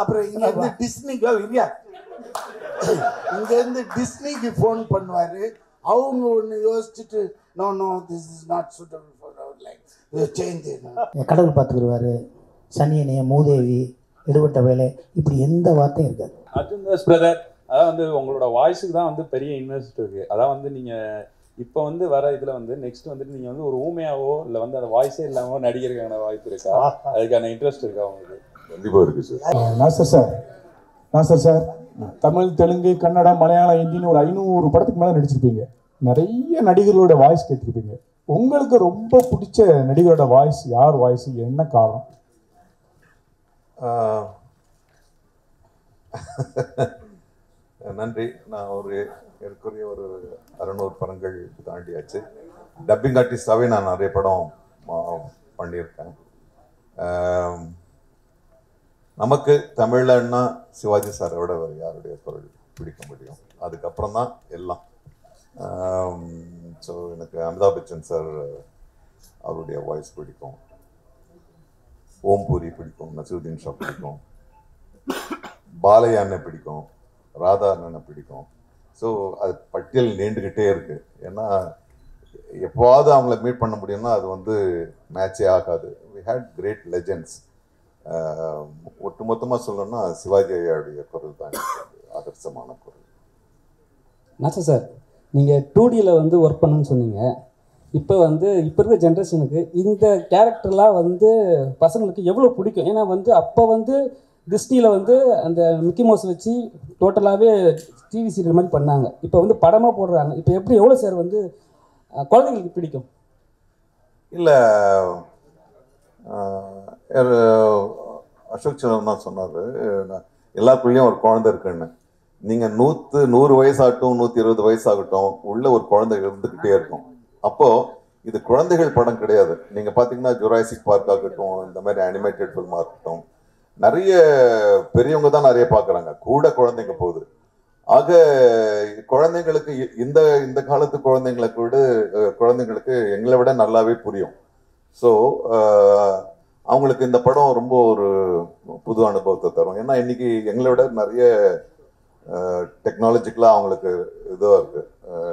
அப்புறம் இங்கேருந்து டிஸ்னிக்கு இல்லையா, இங்கேருந்து டிஸ்னிக்கு ஃபோன் பண்ணுவார். அவங்க ஒன்று யோசிச்சுட்டு no no this is not suitable for our life change. கடவுள் பார்த்துக்குருவார், சனியனைய மூதேவி எடுபட்ட வேலை, இப்படி எந்த வார்த்தையும் இருக்காது. அர்ஜுன் தாஸ் பிரதர், அதான் வந்து உங்களோட வாய்ஸுக்கு தான் வந்து பெரிய இன்வெஸ்ட் இருக்குது. அதான் வந்து நீங்கள் இப்போ வந்து வர இதில் வந்து நெக்ஸ்ட் வந்துட்டு நீங்கள் வந்து ஒரு ஊமையாவோ இல்லை வந்து அந்த வாய்ஸே இல்லாமோ நடிக்கிறதுக்கான வாய்ப்பு இருக்கா? அதுக்கான இன்ட்ரெஸ்ட் இருக்கா உங்களுக்கு? கண்டிப்பாக இருக்குது சார். நாசர் சார் தமிழ், தெலுங்கு, கன்னடா, மலையாளம், ஹிந்தின்னு ஒரு 500 படத்துக்கு மேலே நடிச்சிருப்பீங்க. நிறைய நடிகர்களோட வாய்ஸ் கேட்டிருப்பீங்க. உங்களுக்கு ரொம்ப பிடிச்ச நடிகரோட வாய்ஸ் யார் வாய்ஸ், என்ன காரணம்? நன்றி. நான் ஏற்கனவே ஒரு 600 படங்கள் தாண்டியாச்சு. டப்பிங் ஆர்டிஸ்டாகவே நான் நிறைய படம் பண்ணியிருக்கேன். நமக்கு தமிழ்லன்னா சிவாஜி சாரோட யாருடைய குரல் பிடிக்க முடியும்? அதுக்கப்புறம் தான் எல்லாம். ஸோ எனக்கு அமிதாப் பச்சன் சார் அவருடைய வாய்ஸ் பிடிக்கும், ஓம்பூரி பிடிக்கும், நசீருதீன் ஷா பிடிக்கும், பாலையா அண்ணன் பிடிக்கும், ராதா அண்ணனை பிடிக்கும். ஸோ அது பட்டியல் நீண்டுக்கிட்டே இருக்கு. ஏன்னா எப்போவாவது அவங்கள மீட் பண்ண முடியும்னா அது வந்து மேட்சே ஆகாது. We had great legends. ஒட்டுமொத்தமாக சொல்லணும்னா சிவாஜி ஐயாவுடைய குரல் தான் ஆதர்சமான குரல். நாசர் சார், நீங்கள் 2Dயில் வந்து ஒர்க் பண்ணுன்னு சொன்னீங்க. இப்போ இருக்க ஜென்ரேஷனுக்கு இந்த கேரக்டர்லாம் வந்து பசங்களுக்கு எவ்வளோ பிடிக்கும்? ஏன்னா அப்போ டிஸ்னியில் அந்த மிக்கி மவுஸ் வச்சு டோட்டலாகவே டிவி சீரியல் மாதிரி பண்ணாங்க. இப்போ படமாக போடுறாங்க. இப்போ எப்படி எவ்வளோ சார் குழந்தைங்களுக்கு பிடிக்கும்? இல்லை, அசோக் செல்வன் தான் சொன்னார், எல்லாருக்குள்ளேயும் ஒரு குழந்தை இருக்குன்னு. நீங்கள் 100 வயசாகட்டும், 120 வயசாகட்டும், உள்ள ஒரு குழந்தை இருந்துக்கிட்டே இருக்கும். அப்போது இது குழந்தைகள் படம் கிடையாது. நீங்கள் பார்த்தீங்கன்னா ஜுராசிக் பார்க் ஆகட்டும், இந்த மாதிரி அனிமேட்டட் ஃபில்மாக இருக்கட்டும், நிறைய பெரியவங்க தான் நிறைய பார்க்குறாங்க, கூட குழந்தைங்க போகுது. ஆக குழந்தைங்களுக்கு இந்த காலத்து குழந்தைங்களுக்கு எங்களை விட நல்லாவே புரியும். ஸோ அவங்களுக்கு இந்த படம் ரொம்ப ஒரு புது அனுபவத்தை தரும். ஏன்னா இன்னைக்கு எங்களை விட நிறைய டெக்னாலஜிக்கலாக அவங்களுக்கு இதுவாக இருக்குது,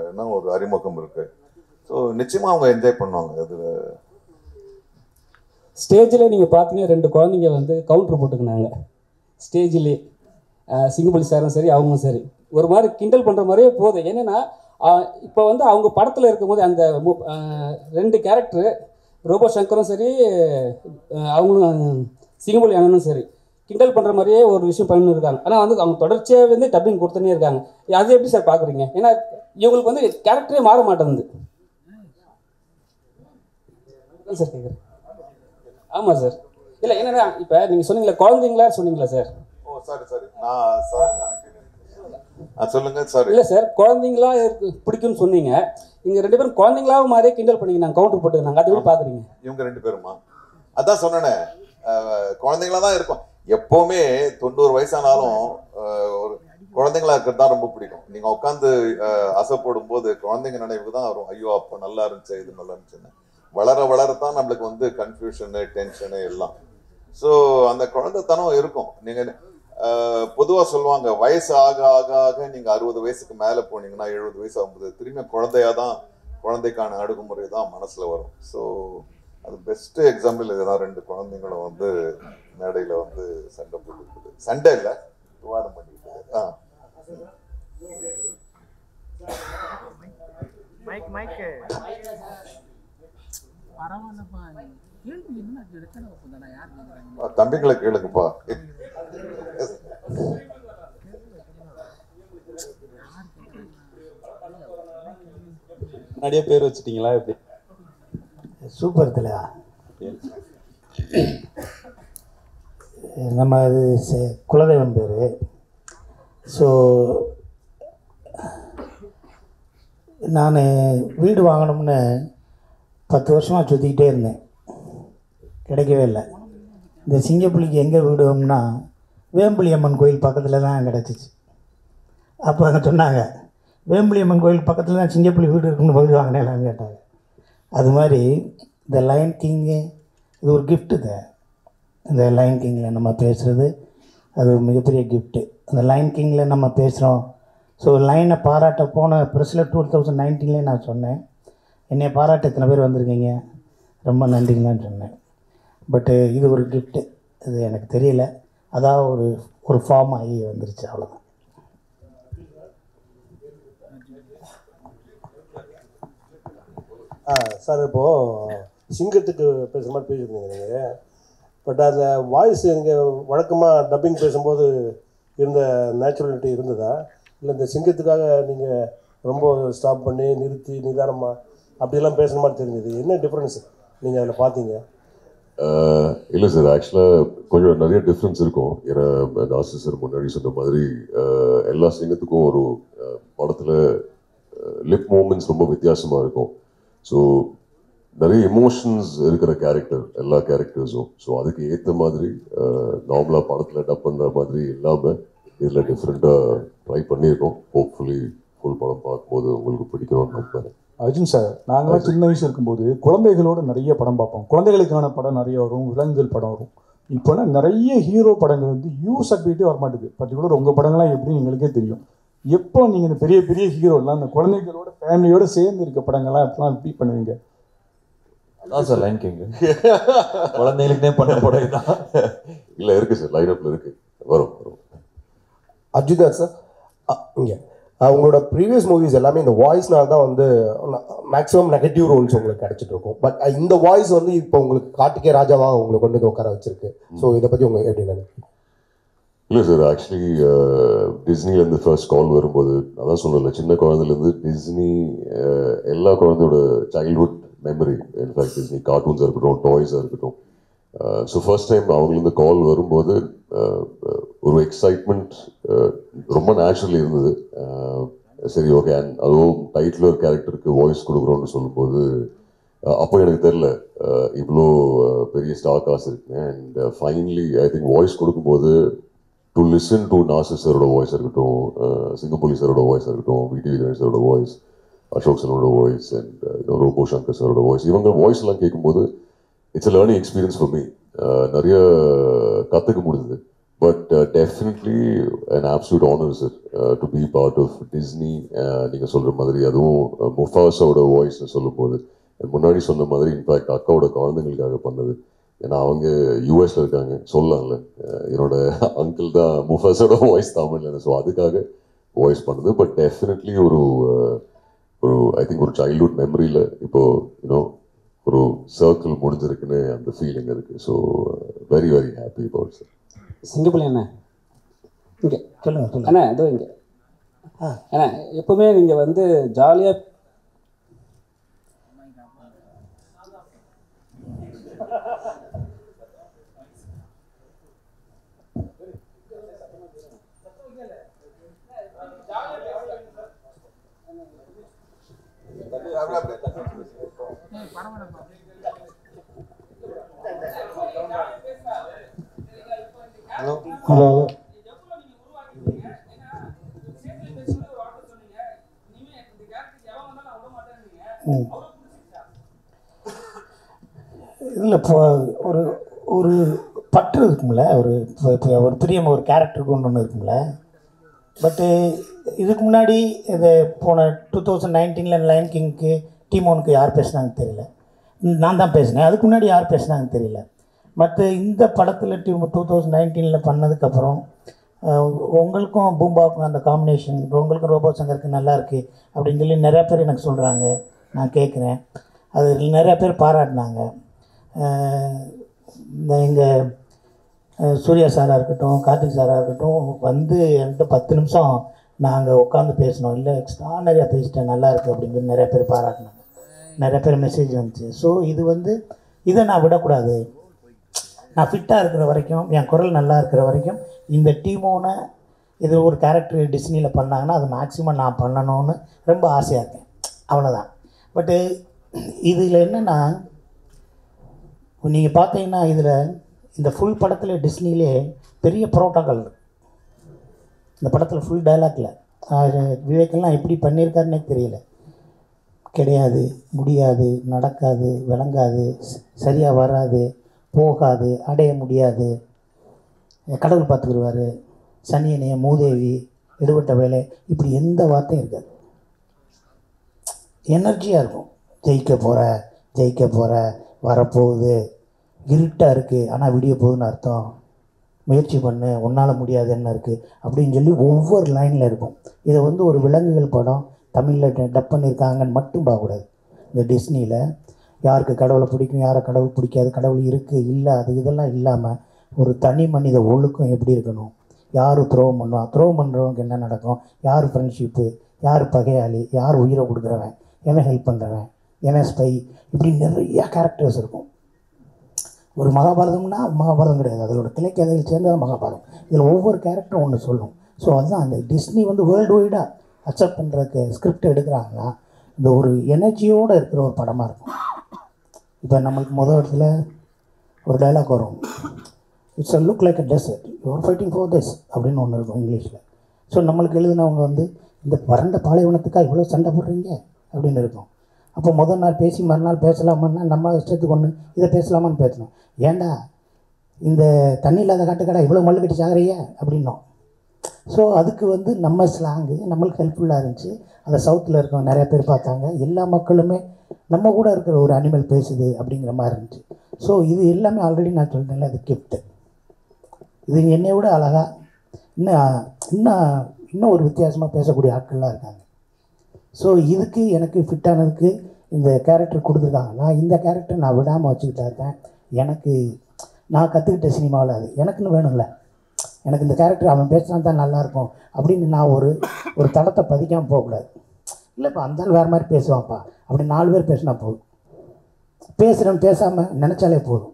ஏன்னா ஒரு அறிமுகம் இருக்குது. ஸோ நிச்சயமாக அவங்க என்ஜாய் பண்ணுவாங்க. அது ஸ்டேஜில் நீங்கள் பார்த்தீங்கன்னா 2 குழந்தைங்க கவுண்டர் போட்டுக்கினாங்க ஸ்டேஜிலே. சிங்கப்பள்ளி சாரும் சரி, அவங்களும் சரி, ஒரு மாதிரி கிண்டல் பண்ணுற மாதிரியே போகுது. என்னென்னா இப்போ அவங்க படத்தில் இருக்கும்போது அந்த 2 கேரக்டரு, ரோபோ சங்கரும் சரி, அவங்களும் சிங்கப்பள்ளி அண்ணனும் சரி, கிண்டல் பண்ணுற மாதிரியே ஒரு விஷயம் பண்ணிருக்காங்க. ஆனால் அவங்க தொடர்ச்சியாக டப்பிங் கொடுத்துனே இருக்காங்க. அது எப்படி சார் பார்க்குறீங்க? ஏன்னா இவங்களுக்கு கேரக்டரே மாற மாட்டேங்குது சார் கேட்குறேன். ஆமாம் சார். இல்லை என்னென்னா இப்போ நீங்கள் சொன்னீங்களா குழந்தைங்களா சொன்னீங்களா சார்? ஓ சாரி நான் சொல்லுங்க சார். இல்லை சார், குழந்தைங்களா பிடிக்கும்னு சொன்னீங்க. இங்கே 2 பேரும் குழந்தைங்களாவும் மாதிரியே கிண்டல் பண்ணிங்க, நாங்கள் கவுண்டர் போட்டுக்கிறாங்க. அது எப்படி பார்க்குறீங்க? இவங்க 2 பேருமா? அதான் சொன்னேனே, குழந்தைங்களா தான் இருக்கும். எப்போவுமே 90 வயசானாலும் ஒரு குழந்தைங்களா இருக்கிறது தான் ரொம்ப பிடிக்கும். நீங்கள் உட்காந்து அசை போடும்போது குழந்தைங்க நினைவுக்கு தான் வரும். ஐயோ அப்போ நல்லா இருந்துச்சு, இது நல்லா இருந்துச்சுன்னு. வளரத்தான் நம்மளுக்கு கன்ஃபியூஷனு, டென்ஷனு எல்லாம். ஸோ அந்த குழந்தைத்தனம் இருக்கும். நீங்கள் பொதுவாக சொல்லுவாங்க, வயசு ஆக ஆக ஆக நீங்கள் 60 வயசுக்கு மேலே போனீங்கன்னா 70 வயசு ஆகும்போது திரும்பி குழந்தைக்கான அணுகுமுறை தான் மனசில் வரும். ஸோ அது பெஸ்ட்டு எக்ஸாம்பிள் இதுதான். 2 குழந்தைங்களும் மேடையில் சண்டை போட்டுருக்குது. சண்டை இல்லை, விவாதம் பண்ணிக்கிட்டு. தம்பிங்களை கேளுங்கப்பா. முன்னாடியே பேர் வச்சுட்டீங்களா? எப்படி? சூப்பர் தலைவா. நம்ம அது குலதெய்வம் பேர். ஸோ நான் வீடு வாங்கணும்னு 10 வருஷமாக சுற்றிக்கிட்டே இருந்தேன், கிடைக்கவே இல்லை. இந்த சிங்கப்பள்ளிக்கு எங்கே வீடு வேணும்னா வேம்புலி அம்மன் கோயில் பக்கத்தில் தான் கிடச்சிச்சு. அப்போ அங்கே சொன்னாங்க, வேம்புலி அம்மன் கோயில் பக்கத்தில் தான் சிங்கப்பள்ளி வீடு இருக்குன்னு வீடு வாங்கினேன் கேட்டாங்க. அது மாதிரி இந்த லயன் கிங்கு இது ஒரு கிஃப்ட்டு தான். இந்த லயன் கிங்கில் நம்ம பேசுகிறது அது ஒரு மிகப்பெரிய கிஃப்ட்டு. அந்த லைன் கிங்கில் நம்ம பேசுகிறோம். ஸோ லைனை பாராட்ட போன ப்ரெஸ்ஸில் 2019 நான் சொன்னேன், என்னை பாராட்ட இத்தனை பேர் வந்திருக்கீங்க, ரொம்ப நன்றிங்கன்னு சொன்னேன். பட்டு இது ஒரு கிஃப்ட்டு, இது எனக்கு தெரியல, அதான் ஒரு ஃபார்ம் ஆகி வந்துருச்சு, அவ்வளோதான். சார் இப்போது சிங்கத்துக்கு பேசுகிற மாதிரி பேசியிருந்தீங்க நீங்கள். பட் அந்த வாய்ஸ் நீங்கள் வழக்கமாக டப்பிங் பேசும்போது இருந்த நேச்சுரலிட்டி இருந்ததா, இல்லை இந்த சிங்கத்துக்காக நீங்கள் ரொம்ப ஸ்டாப் பண்ணி நிறுத்தி நிதானமாக அப்படியெல்லாம் பேசுகிற மாதிரி தெரிஞ்சது? என்ன டிஃப்ரென்ஸ் நீங்கள் அதில் பார்த்தீங்க? இல்லை சார், ஆக்சுவலாக கொஞ்சம் நிறைய டிஃப்ரென்ஸ் இருக்கும். ஏன்னா நாசர் சார் முன்னாடி சொன்ன மாதிரி எல்லா சிங்கத்துக்கும் ஒரு படத்தில் லிப் மூமெண்ட்ஸ் ரொம்ப வித்தியாசமாக இருக்கும். ஸோ நிறைய எமோஷன்ஸ் இருக்கிற கேரக்டர் எல்லா கேரக்டர்ஸும். ஸோ அதுக்கு ஏற்ற மாதிரி நார்மலாக படத்தில் டப் பண்ணுற மாதிரி இல்லாமல் இதில் டிஃப்ரெண்ட்டாக ட்ரை பண்ணியிருக்கோம். ஹோப்ஃபுல்லி ஃபுல் படம் பார்க்கும்போது உங்களுக்கு பிடிக்கணும்னு நம்புறேன். அர்ஜுன் சார், நாங்களாம் சின்ன வயசு இருக்கும்போது குழந்தைகளோட நிறைய படம் பார்ப்போம். குழந்தைகளுக்கான படம் நிறைய வரும், விலங்குகள் படம் வரும். இப்போலாம் நிறைய ஹீரோ படங்கள் வந்து சர்டிஃபிகேட்டே வரமாட்டேங்குது. பர்டிகுலர் உங்கள் படங்கள்லாம் எப்படின்னு எங்களுக்கே தெரியும். எப்போ நீங்கள் இந்த பெரிய பெரிய ஹீரோலாம் அந்த குழந்தைகளோட ஃபேமிலியோடு சேர்ந்து இருக்க படங்கள்லாம் எப்போலாம் ரிப்பீட் பண்ணுவீங்க? அதான் சார் லைன் கிங் குழந்தைகளுக்குனே பண்ண படம் தான். இல்லை இருக்குது சார், லைனப்பில் இருக்குது, வரும் வரும். அர்ஜுன் சார், இங்கே உங்களோட ப்ரீவியஸ் மூவிஸ் எல்லாமே இந்த வாய்ஸ்னால தான் வந்து மேக்ஸிமம் நெகட்டிவ் ரோல்ஸ் உங்களுக்கு கிடைச்சிட்டு இருக்கும். பட் இந்த வாய்ஸ் வந்து இப்போ உங்களுக்கு கார்த்திகே ராஜாவாக உங்களுக்கு கொண்டு வந்து உட்கார வச்சிருக்கு. ஸோ இதை பற்றி உங்களுக்கு எப்படி நினைக்கிறீங்க? இல்லை சார், ஆக்சுவலி டிஸ்னிலேருந்து ஃபர்ஸ்ட் கால் வரும்போது அதான் சொல்லலை, சின்ன குழந்தைலேருந்து டிஸ்னி எல்லா குழந்தையோட சைல்ட்ஹுட் மெமரி. இன்ஃபேக்ட் டிஸ்னி கார்ட்டூன்ஸாக இருக்கட்டும், டாய்ஸாக இருக்கட்டும். ஸோ ஃபர்ஸ்ட் டைம் அவங்களுக்கு கால் வரும்போது ஒரு எக்ஸைட்மெண்ட் ரொம்ப நேச்சுரலி இருந்தது. சரி, ஓகே, அண்ட் அதுவும் டைட்டில் ஒரு கேரக்டருக்கு வாய்ஸ் கொடுக்குறோன்னு சொல்லும்போது அப்போ எனக்கு தெரில இவ்வளோ பெரிய ஸ்டார் காசு இருக்குங்க. And finally I think voice கொடுக்கும்போது டு லிசன் டு நாசர் சாரோட வாய்ஸாக இருக்கட்டும், சிங்கப்புலி சாரோட வாய்ஸாக இருக்கட்டும், விடி விஜயன் சாரோட வாய்ஸ், அசோக் சாரோட வாய்ஸ், அண்ட் ரோபோ சங்கர் சாரோட வாய்ஸ், இவங்க வாய்ஸ் எல்லாம் கேட்கும்போது it's a learning experience for me. நிறைய கற்றுக்க முடியுது. But definitely an absolute honour sir to be part of Disney. நீங்கள் சொல்கிற மாதிரி அதுவும் முஃபாஸாவோட வாய்ஸ்னு சொல்லும்போது முன்னாடி சொன்ன மாதிரி இன்ஃபேக்ட் அக்காவோட குழந்தைங்களுக்காக பண்ணது. ஏன்னா அவங்க யூஎஸில் இருக்காங்க, சொல்லலாம்ல, என்னோட அங்கிள் தான் முஃபாஸோட வாய்ஸ் தமிழ்ல. ஸோ அதுக்காக வாய்ஸ் பண்ணது. பட் டெஃபினெட்லி ஒரு ஐ திங்க் ஒரு சைல்ட்ஹுட் மெமரியில் இப்போது யூனோ ஒரு சர்க்கிள் முடிஞ்சிருக்குன்னு அந்த ஃபீலிங் இருக்குது. So very very happy about sir. Singampuli அண்ணா இங்கே சொல்லுங்கள் அண்ணா, இதோ இங்கே அண்ணா, எப்போவுமே நீங்கள் வந்து ஜாலியாக ஹலோ இதில் இப்போ ஒரு பற்று இருக்கும்ல, ஒரு பிரியம் ஒரு கேரக்டருக்கு ஒன்று இருக்கும்ல. பட்டு இதுக்கு முன்னாடி இதை போன 2019 லைன் கிங்க்கு டீமோனுக்கு யார் பேசுனாங்கன்னு தெரியல, நான் தான் பேசினேன். அதுக்கு முன்னாடி யார் பேசுனாங்கன்னு தெரியல. மற்ற இந்த படத்தில் 2019 பண்ணதுக்கப்புறம் உங்களுக்கும் பூம்பாவுக்கும் அந்த காம்பினேஷன், உங்களுக்கும் ரோபோ சங்கருக்கு நல்லா இருக்குது அப்படின்னு சொல்லி நிறையா பேர் எனக்கு சொல்கிறாங்க. நான் கேட்குறேன், அது நிறையா பேர் பாராட்டினாங்க. எங்கள் சூர்யா சாராக இருக்கட்டும், கார்த்திக் சாராக இருக்கட்டும், வந்து என்கிட்ட 10 நிமிஷம் நாங்கள் உட்காந்து பேசினோம். இல்லை எக்ஸ்ட்ரானரியாக பேசிட்டேன், நல்லா இருக்குது அப்படின்னு சொல்லி நிறைய பேர் பாராட்டினாங்க, நிறைய பேர் மெசேஜ் வந்துச்சு. ஸோ இது வந்து இதை நான் விடக்கூடாது. நான் ஃபிட்டாக இருக்கிற வரைக்கும், என் குரல் நல்லா இருக்கிற வரைக்கும், இந்த டீமோனை இது ஒரு கேரக்டர் டிஸ்னியில் பண்ணாங்கன்னா அது மேக்ஸிமம் நான் பண்ணணும்னு ரொம்ப ஆசையாக இருக்கேன், அவ்வளோதான். பட்டு இதில் என்னென்னா, நீங்கள் பார்த்தீங்கன்னா இதில் இந்த ஃபுல் படத்தில் டிஸ்னிலே பெரிய புரோட்டோக்கால். இந்த படத்தில் ஃபுல் டைலாக்ல விவேக்கெல்லாம் எப்படி பண்ணியிருக்காருன்னே தெரியல. கிடையாது, முடியாது, நடக்காது, விளங்காது, சரியாக வராது, போகாது, அடைய முடியாது, கடவுள் பார்த்துக்கிடுவார், சனியனைய, மூதேவி, எடுபட்ட வேலை, இப்படி எந்த வார்த்தையும் இருக்காது. எனர்ஜியாக இருக்கும். ஜெயிக்க போகிற வரப்போகுது, இருட்டாக இருக்குது ஆனால் விடிய போகுதுன்னு அர்த்தம், முயற்சி பண்ணு, உன்னால் முடியாது என்ன இருக்குது அப்படின்னு சொல்லி ஒவ்வொரு லைனில் இருக்கும். இதை வந்து ஒரு விலங்குகள் படம் தமிழில் டப் பண்ணியிருக்காங்கன்னு மட்டும் பார்க்கக்கூடாது. இந்த டிஸ்னியில் யாருக்கு கடவுளை பிடிக்கும், யாரை கடவுள் பிடிக்காது, கடவுள் இருக்குது இல்லை அது இதெல்லாம் இல்லாமல் ஒரு தனி மனித ஒழுக்கம் எப்படி இருக்கணும், யார் துரோகம் பண்ணுவான், துரோகம் பண்ணுறவங்க என்ன நடக்கும், யார் ஃப்ரெண்ட்ஷிப்பு, யார் பகையாளி, யார் உயிரை கொடுக்குறவன், எவன் ஹெல்ப் பண்ணுறவன், எவன் ஸ்பை, இப்படி நிறைய கேரக்டர்ஸ் இருக்கும். ஒரு மகாபாரதம்னா மகாபாரதம் கிடையாது, அதோட கிளைக்கதையில் சேர்ந்தது மகாபாரதம். இதில் ஒவ்வொரு கேரக்டரும் ஒன்று சொல்லும். ஸோ அதுதான் அந்த டிஸ்னி வந்து வேர்ல்டு வைடாக அக்செப்ட் பண்ணுறதுக்கு ஸ்கிரிப்ட் எடுக்கிறாங்கன்னா இந்த ஒரு எனர்ஜியோடு இருக்கிற ஒரு படமாக இருக்கும். இப்போ நம்மளுக்கு முதல் இடத்துல ஒரு டைலாக் வரும், it's a look like a desert, you're fighting for this அப்படின்னு ஒன்று இருக்கும் இங்கிலீஷில். ஸோ நம்மளுக்கு எழுதினவங்க வந்து இந்த வறண்ட பாலைவனத்துக்காக இவ்வளோ சண்டை போடுறீங்க அப்படின்னு இருக்கும். அப்போ முதல் நாள் பேசி மறுநாள் பேசலாமான்னா நம்ம இஷ்டத்துக்கு ஒன்று இதை பேசலாமான்னு பேசணும். ஏண்டா இந்த தண்ணி இல்லாத காட்டுக்கடா இவ்வளோ மல்லு கட்டி சாகுறிய அப்படின்னோம். ஸோ அதுக்கு வந்து நம்ம ஸ்லாங்கு நம்மளுக்கு ஹெல்ப்ஃபுல்லாக இருந்துச்சு. அதை சவுத்தில் இருக்கவங்க நிறைய பேர் பார்த்தாங்க. எல்லா மக்களுமே நம்ம கூட இருக்கிற ஒரு அனிமல் பேசுது அப்படிங்கிற மாதிரி இருந்துச்சு. ஸோ இது எல்லாமே ஆல்ரெடி நான் சொல்லிட்டேன்ல, அது கிஃப்ட்டு. இது என்னை விட அழகாக இன்னும் ஒரு வித்தியாசமாக பேசக்கூடிய ஆட்கள்லாம் இருக்காங்க. ஸோ இதுக்கு எனக்கு ஃபிட்டானதுக்கு இந்த கேரக்டர் கொடுத்துருக்காங்க. நான் இந்த கேரக்டர் நான் விடாமல் வச்சுக்கிட்டா இருக்கேன். எனக்கு நான் கற்றுக்கிட்ட சினிமாவில் அது எனக்குன்னு வேணும்ல, எனக்கு இந்த கேரக்டர் அவன் பேசினா தான் நல்லாயிருக்கும் அப்படின்னு நான் ஒரு தடத்தை பதிக்காமல் போகக்கூடாது. இல்லைப்பா அந்த ஆள் வேறு மாதிரி பேசுவான்ப்பா அப்படி 4 பேர் பேசினா போதும், பேசுகிறேன் பேசாமல் நினச்சாலே போதும்.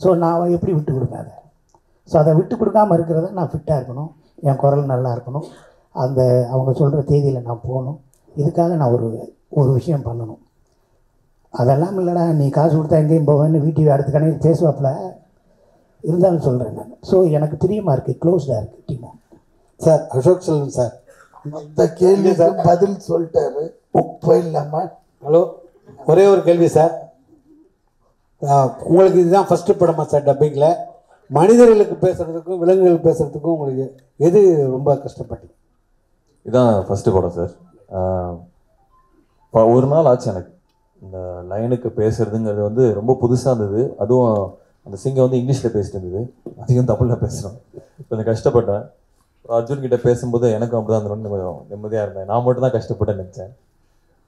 ஸோ நான் எப்படி விட்டு கொடுப்பேன் அதை? ஸோ அதை விட்டு கொடுக்காமல் இருக்கிறத நான் ஃபிட்டாக இருக்கணும், என் குரல் நல்லா இருக்கணும், அந்த அவங்க சொல்கிற தேதியில் நான் போகணும். இதுக்காக நான் ஒரு விஷயம் பண்ணணும். அதெல்லாம் இல்லைடா நீ காசு கொடுத்தா எங்கேயும் போவேன்னு வீட்டு அடுத்த கணக்கு பேசுவாப்பில் இருந்தாலும் சொல்கிறேன் நான். ஸோ எனக்கு பிரியமாக இருக்குது, க்ளோஸ்டாக இருக்குது demo. Sir Ashok Selvan sir அந்த கேள்விக்கு பதில் சொல்லிட்டாரு. போயிடலாமா? ஹலோ, ஒரே ஒரு கேள்வி சார். உங்களுக்கு இதுதான் ஃபஸ்ட்டு படமா சார் டப்பிங்கில்? மனிதர்களுக்கு பேசுகிறதுக்கும் விலங்குகள் பேசுகிறதுக்கும் உங்களுக்கு எது ரொம்ப கஷ்டப்பட்டீங்க? இதான் ஃபஸ்ட்டு படம் சார். ஒரு நாள் ஆச்சு எனக்கு இந்த லைனுக்கு பேசுறதுங்கிறது வந்து ரொம்ப புதுசாக இருந்தது. அதுவும் அந்த சிங்கை வந்து இங்கிலீஷில் பேசிட்டு இருந்தது, அதிகம் தமிழில் பேசுகிறோம். கொஞ்சம் கஷ்டப்பட்டேன். அர்ஜுன் கிட்ட பேசும்போது எனக்கும் அப்படி தான் அந்த கொஞ்சம் நிம்மதியாக இருந்தேன். நான் மட்டும் தான் கஷ்டப்பட்டேன்னு நினச்சேன்.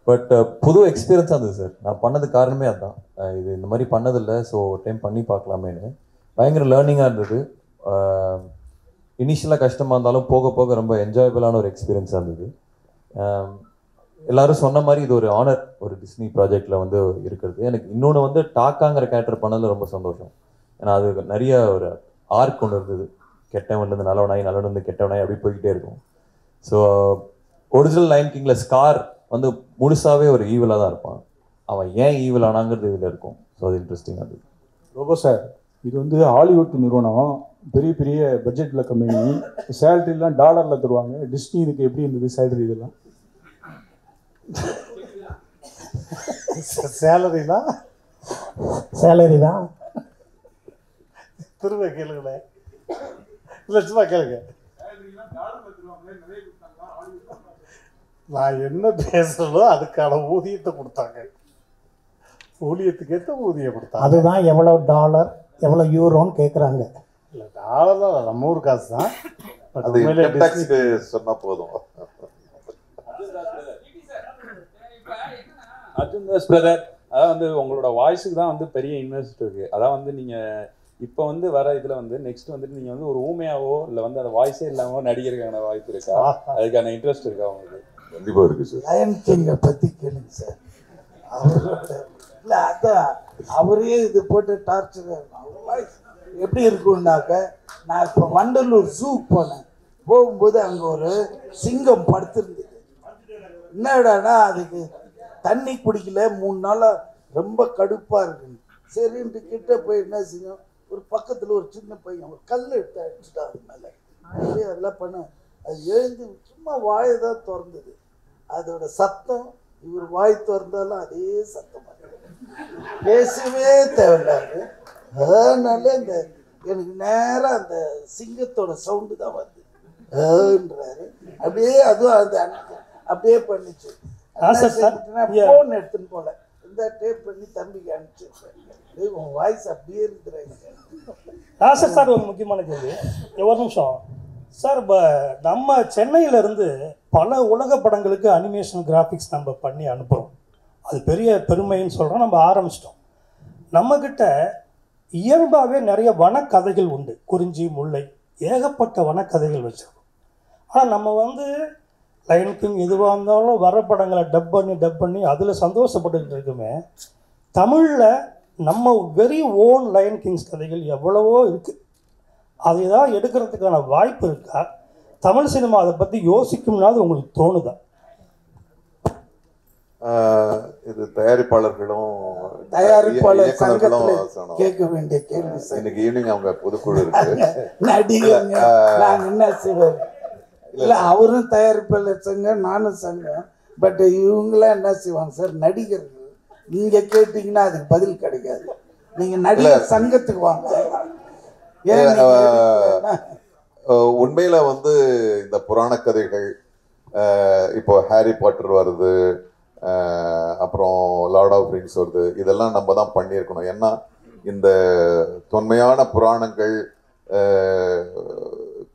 பட் புது எக்ஸ்பீரியன்ஸாக இருந்தது சார். நான் பண்ணது காரணமே அதுதான், இது இந்த மாதிரி பண்ணதில்லை, ஸோ டைம் பண்ணி பார்க்கலாமேன்னு. பயங்கர லேர்னிங்காக இருந்தது. இனிஷியலாக கஷ்டமாக இருந்தாலும் போக போக ரொம்ப என்ஜாயபிளான ஒரு எக்ஸ்பீரியன்ஸாக இருந்தது. எல்லாரும் சொன்ன மாதிரி இது ஒரு ஆனர், ஒரு டிஸ்னி ப்ராஜெக்டில் வந்து இருக்கிறது. எனக்கு இன்னொன்று வந்து டாக்காங்கிற கேரக்டர் பண்ணதில் ரொம்ப சந்தோஷம். ஏன்னா அது நிறைய ஒரு ஆர்க் ஒன்று இருந்தது, கெட்டவன்லேருந்து நல்லவனாய், நல்லவன்லேருந்து கெட்டவனாய் அப்படி போய்கிட்டே இருக்கும். ஸோ ஒரிஜினல் லைன் கிங்கில் ஸ்கார் வந்து முழுசாகவே ஒரு ஈவலாக தான் இருப்பான். அவன் ஏன் ஈவில் ஆனாங்கிறது இதில் இருக்கும். ஸோ அது இன்ட்ரெஸ்டிங்காக இருந்தது. ரோபோ சார், இது வந்து ஹாலிவுட் நிறுவனம், பெரிய பெரிய பட்ஜெட்டில் கம்பெனி, சேலரிலாம் டாலரில் தருவாங்க. டிஸ்னி இதுக்கு எப்படி இருந்தது சேலரி? இதெல்லாம் சேலரி தான். திரும்ப கேளுங்களேன், இல்லை சும்மா கேளுங்க. நான் என்ன பேசுறதோ அதுக்கான ஊதியத்தை கொடுத்தாங்க, ஊழியத்துக்கு ஏற்ற ஊதியம் கொடுத்தாங்க. அதுதான் எவ்வளோ டாலர் எவ்வளோ யூரோன்னு கேட்குறாங்க. இல்லை டாலர் தான், நம்ம ஊர் காசு தான். சொன்னா போதும். அர்ஜுன் தாஸ் பிரதர், அதான் வந்து உங்களோட வாய்ஸுக்கு தான் வந்து பெரிய இன்வெஸ்ட் இருக்கு. அதான் வந்து நீங்கள் இப்போ வந்து வர இதில் வந்து நெக்ஸ்ட் வந்துட்டு நீங்கள் வந்து ஒரு ஊமையாவோ இல்லை வந்து அந்த வாய்ஸே இல்லாமல் நடிக்கிறதுக்கான வாய்ப்பு இருக்கா? அதுக்கான இன்ட்ரெஸ்ட் இருக்கா உங்களுக்கு? கண்டிப்பாக இருக்குது சார். லயன் கிங்கை பற்றி கேளுங்க சார். அவரோட இல்லை அதான் அவரே இது போட்டு டார்ச்சர் வாய்ஸ் எப்படி இருக்குன்னாக்க, நான் இப்போ வண்டலூர் ஜூக்கு போனேன். போகும்போது அங்கே ஒரு சிங்கம் படுத்துருந்தது. என்னடானா அதுக்கு தண்ணி குடிக்கல 3 நாளாக, ரொம்ப கடுப்பாக இருக்குன்னு. சரின்ட்டு கிட்ட போய் என்ன செஞ்சோம், ஒரு பக்கத்தில் ஒரு சின்ன பையன் ஒரு கல் எடுத்து அடிச்சுட்டா அது மேலே. அப்படியே அதெல்லாம் பண்ண அது எழுந்து சும்மா வாயை தான் திறந்தது. அதோட சத்தம் இவர் வாய் திறந்தாலும் அதே சத்தம் பேசவே தேவையில்லாது. அதனால இந்த எனக்கு நேராக அந்த சிங்கத்தோட சவுண்டு தான் வந்துன்றாரு. அப்படியே அதுவும் அது அப்படியே பண்ணிச்சு. ஃபோன் எடுத்துன்னு போல இந்த டேப் பண்ணி தம்பிக்கு அனுப்பிச்சிருப்பேன். உன் வாய்ஸ் அப்படியே இருக்கிறாங்க. சார் ஒரு முக்கியமான கேள்வி, ஒரு நிமிஷம் சார். இப்போ நம்ம சென்னையிலேருந்து பல உலக படங்களுக்கு அனிமேஷன் கிராஃபிக்ஸ் நம்ம பண்ணி அனுப்புகிறோம். அது பெரிய பெருமைன்னு சொல்கிறோம். நம்ம ஆரம்பிச்சிட்டோம். நம்மக்கிட்ட இயல்பாகவே நிறைய வனக்கதைகள் உண்டு. குறிஞ்சி, முல்லை, ஏகப்பட்ட வனக்கதைகள் வச்சுருக்கோம். ஆனால் நம்ம வந்து லைன் கிங் எதுவாக இருந்தாலும் வர படங்களை டப் பண்ணி அதில் சந்தோஷப்பட்டுக்கிட்டு இருக்குமே. தமிழில் நம்ம வெரி ஓன் லைன் கிங்ஸ் கதைகள் எவ்வளவோ இருக்குது. அதை தான் எடுக்கிறதுக்கான வாய்ப்பு இருக்கா? தமிழ் சினிமா அதை பற்றி யோசிக்கும்னாது உங்களுக்கு தோணுதா? இது தயாரிப்பாளர்களும் கேட்க வேண்டிய கேள்வி. இன்னைக்கு ஈவினிங் அவங்க பொதுக்குழு இருக்கு. நடிகங்க நான் என்ன செய்வேன் இல்லை, அவரும் தயாரிப்பாளர் சங்கம், நானும் சங்கம். பட் இவங்களாம் என்ன செய்வாங்க சார், நடிகர்கள் நீங்க கேட்டீங்கன்னா அதுக்கு பதில் கிடைக்காது. நீங்க நடிகர் சங்கத்துக்கு வாங்க. உண்மையில வந்து இந்த புராண கதைகள், இப்போ ஹாரி பாட்டர் வருது, அப்புறம் லார்ட் ஆஃப் ரிங்ஸ் வருது, இதெல்லாம் நம்ம தான் பண்ணியிருக்கணும். ஏன்னா இந்த தொன்மையான புராணங்கள்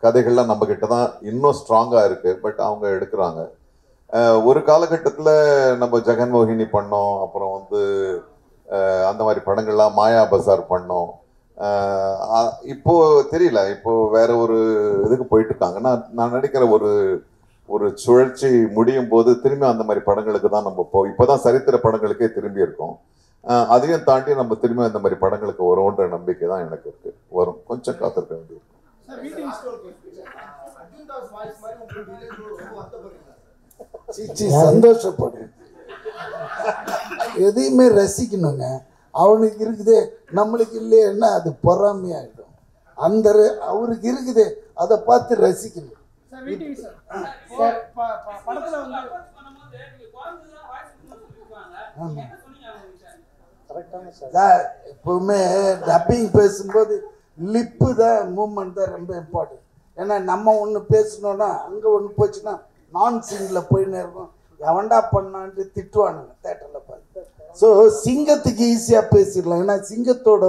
கதைகள்லாம் நம்ம கிட்ட தான் இன்னும் ஸ்ட்ராங்கா இருக்கு. பட் அவங்க எடுக்கிறாங்க. ஒரு காலகட்டத்தில் நம்ம ஜெகன்மோகினி பண்ணோம், அப்புறம் வந்து அந்த மாதிரி படங்கள்லாம், மாயா பசார் பண்ணோம். இப்போ தெரியல, இப்போ வேற ஒரு இதுக்கு போயிட்டு இருக்காங்க. நான் நினைக்கிற ஒரு சுழற்சி முடியும் போது திரும்பி அந்த மாதிரி படங்களுக்கு தான் நம்ம இப்போதான் சரித்திர படங்களுக்கே திரும்பி இருக்கோம். அதையும் தாண்டி நம்ம திரும்பி அந்த மாதிரி படங்களுக்கு வரும்ன்ற நம்பிக்கை தான் எனக்கு இருக்கு. வரும், கொஞ்சம் காத்திருக்க வேண்டியிருக்கும். சந்தோஷப்படுறேன். எதையுமே ரசிக்கணுங்க. அவனுக்கு இருக்குதே நம்மளுக்கு இல்லைன்னா அது பொறாமையாயிடும். அந்த அவருக்கு இருக்குதே அதை பார்த்து ரசிக்கணும். எப்பவுமே டப்பிங் பேசும்போது லிப்பு தான் மூமெண்ட் தான் ரொம்ப இம்பார்ட்டன்ட். ஏன்னா நம்ம ஒன்று பேசணும்னா அங்கே ஒன்று போச்சுன்னா நான் சிங்கில் போயின்னு இருக்கும். எவன்டா பண்ணான்ட்டு திட்டுவானுங்க தேட்டரில் பார்த்து. ஸோ சிங்கத்துக்கு ஈஸியாக பேசிடலாம். ஏன்னா சிங்கத்தோட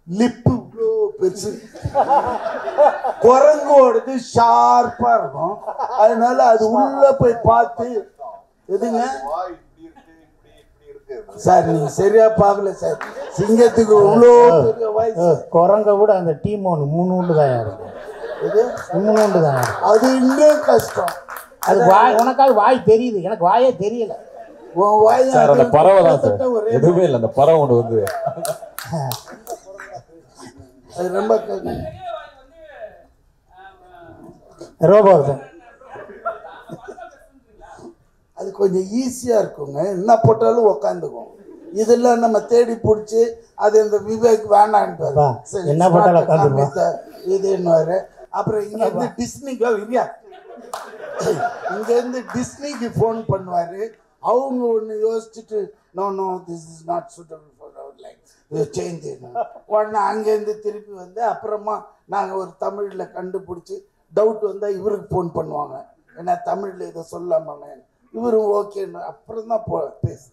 லிப்பு இவ்வளோ பெருசு, குரங்கோடது ஷார்ப்பாக இருக்கும். அதனால அது உள்ள போய் பார்த்து எதுங்க சார் நீங்க சரியா பார்க்கல சார். சிங்கத்துக்கு இவ்வளோ பெரிய வாய்ஸ். குரங்க கூட அந்த டீம் ஒன்று 3 தான் இருக்கும். இது 3 தான். அது இன்னும் கஷ்டம். அது வாய், உனக்காவது வாய் தெரியுது, எனக்கு வாயே தெரியல. சார் அந்த பறவை தான் சார், எதுவுமே இல்லை. அந்த பறவை ஒன்று வந்து அது ரொம்ப ரோபோ தான். அது கொஞ்சம் ஈஸியாக இருக்குங்க. என்ன போட்டாலும் உக்காந்துக்கும். இதெல்லாம் நம்ம தேடி பிடிச்சி அது இந்த விவேக் வேணான்ட்டு என்ன போட்டாலும் உட்காந்துருவோம். இது என்ன. அப்புறம் இங்கேருந்து டிஸ்னிக்கா இல்லையா, இங்கேருந்து டிஸ்னிக்கு ஃபோன் பண்ணுவார். அவங்க ஒன்று யோசிச்சுட்டு no this is not suitable for our life, change உடனே அங்கேருந்து திருப்பி வந்து அப்புறமா நாங்கள் ஒரு தமிழில் கண்டுபிடிச்சி டவுட் வந்தால் இவருக்கு ஃபோன் பண்ணுவாங்க. ஏன்னா தமிழில் இதை சொல்லாமல் இவரும் ஓகேன்னு அப்புறம் தான் பேசு.